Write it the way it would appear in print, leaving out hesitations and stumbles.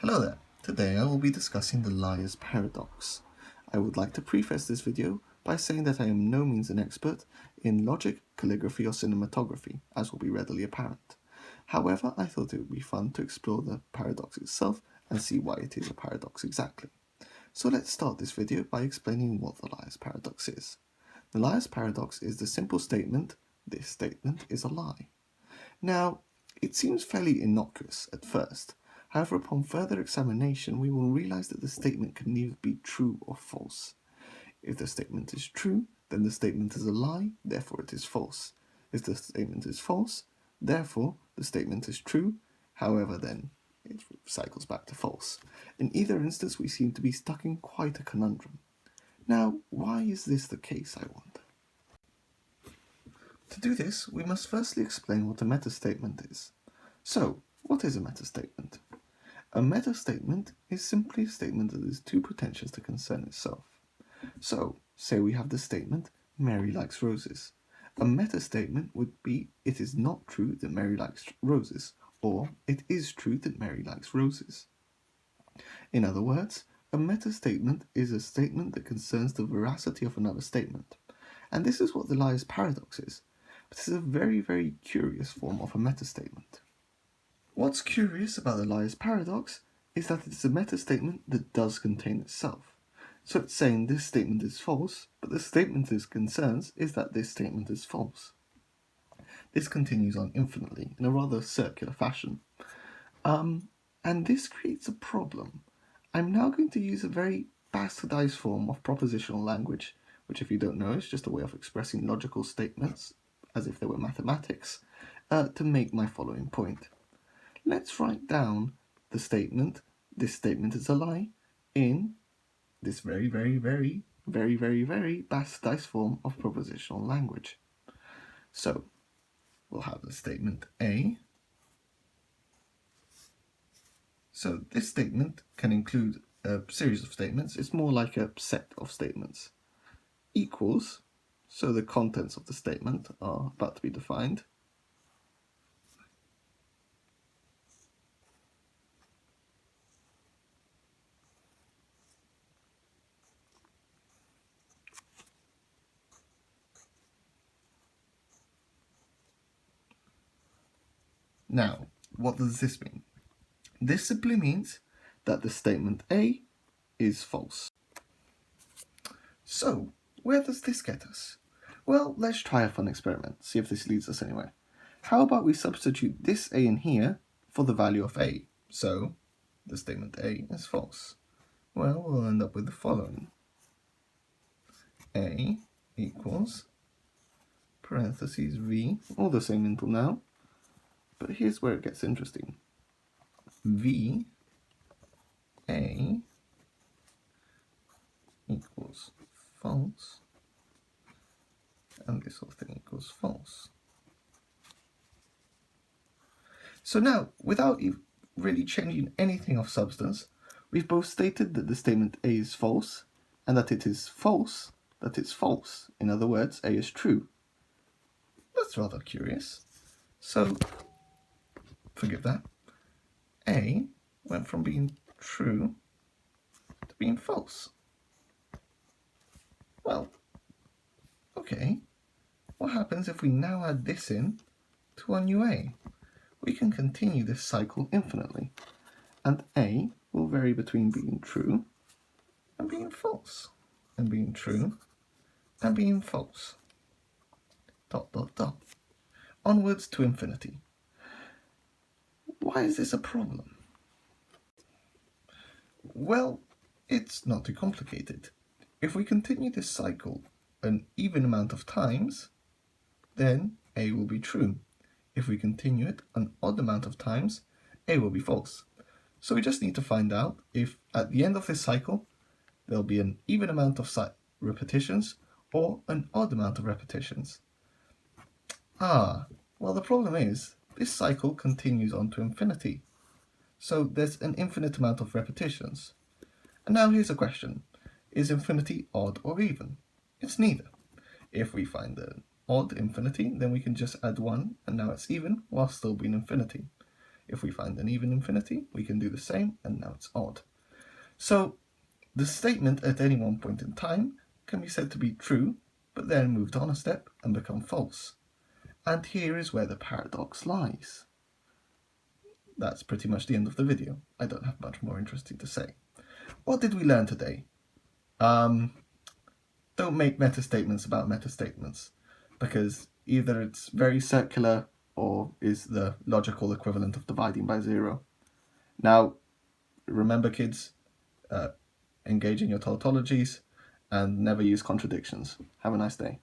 Hello there. Today I will be discussing the liar's paradox. I would like to preface this video by saying that I am no means an expert in logic, calligraphy or cinematography, as will be readily apparent. However, I thought it would be fun to explore the paradox itself and see why it is a paradox exactly. So let's start this video by explaining what the liar's paradox is. The liar's paradox is the simple statement, this statement is a lie. Now, it seems fairly innocuous at first. However, upon further examination, we will realize that the statement can neither be true or false. If the statement is true, then the statement is a lie, therefore it is false. If the statement is false, therefore the statement is true, however then it cycles back to false. In either instance, we seem to be stuck in quite a conundrum. Now, why is this the case, I wonder? To do this, we must firstly explain what a metastatement is. So, what is a metastatement? A metastatement is simply a statement that has two pretensions to concern itself. So, say we have the statement, Mary likes roses. A metastatement would be, it is not true that Mary likes roses, or it is true that Mary likes roses. In other words, a metastatement is a statement that concerns the veracity of another statement. And this is what the liar's paradox is. But this is a very, very curious form of a metastatement. What's curious about the liar's paradox is that it's a metastatement that does contain itself. So it's saying this statement is false, but the statement it concerns is that this statement is false. This continues on infinitely in a rather circular fashion. And this creates a problem. I'm now going to use a very bastardized form of propositional language, which if you don't know is just a way of expressing logical statements as if they were mathematics, to make my following point. Let's write down the statement, this statement is a lie, in this very bastardized form of propositional language. So, we'll have the statement A. So this statement can include a series of statements. It's more like a set of statements. Equals, so the contents of the statement are about to be defined. Now, what does this mean? This simply means that the statement A is false. So, where does this get us? Well, let's try a fun experiment, see if this leads us anywhere. How about we substitute this A in here for the value of A? So, the statement A is false. Well, we'll end up with the following. A equals parentheses V, all the same until now, but here's where it gets interesting. V A equals false, and this whole thing equals false. So now, without really changing anything of substance, we've both stated that the statement A is false, and that it is false that it's false. In other words, A is true. That's rather curious. So, forgive that. A went from being true to being false. Well, okay. What happens if we now add this in to our new A? We can continue this cycle infinitely, and A will vary between being true and being false, and being true and being false. ... Onwards to infinity. Why is this a problem? Well, it's not too complicated. If we continue this cycle an even amount of times, then A will be true. If we continue it an odd amount of times, A will be false. So we just need to find out if at the end of this cycle there'll be an even amount of repetitions or an odd amount of repetitions. Well, the problem is this cycle continues on to infinity. So there's an infinite amount of repetitions. And now here's a question. Is infinity odd or even? It's neither. If we find an odd infinity, then we can just add 1 and now it's even while still being infinity. If we find an even infinity, we can do the same, and now it's odd. So the statement at any one point in time can be said to be true, but then moved on a step and become false. And here is where the paradox lies. That's pretty much the end of the video. I don't have much more interesting to say. What did we learn today? Don't make meta-statements about meta-statements, because either it's very circular or is the logical equivalent of dividing by 0. Now, remember kids, engage in your tautologies and never use contradictions. Have a nice day.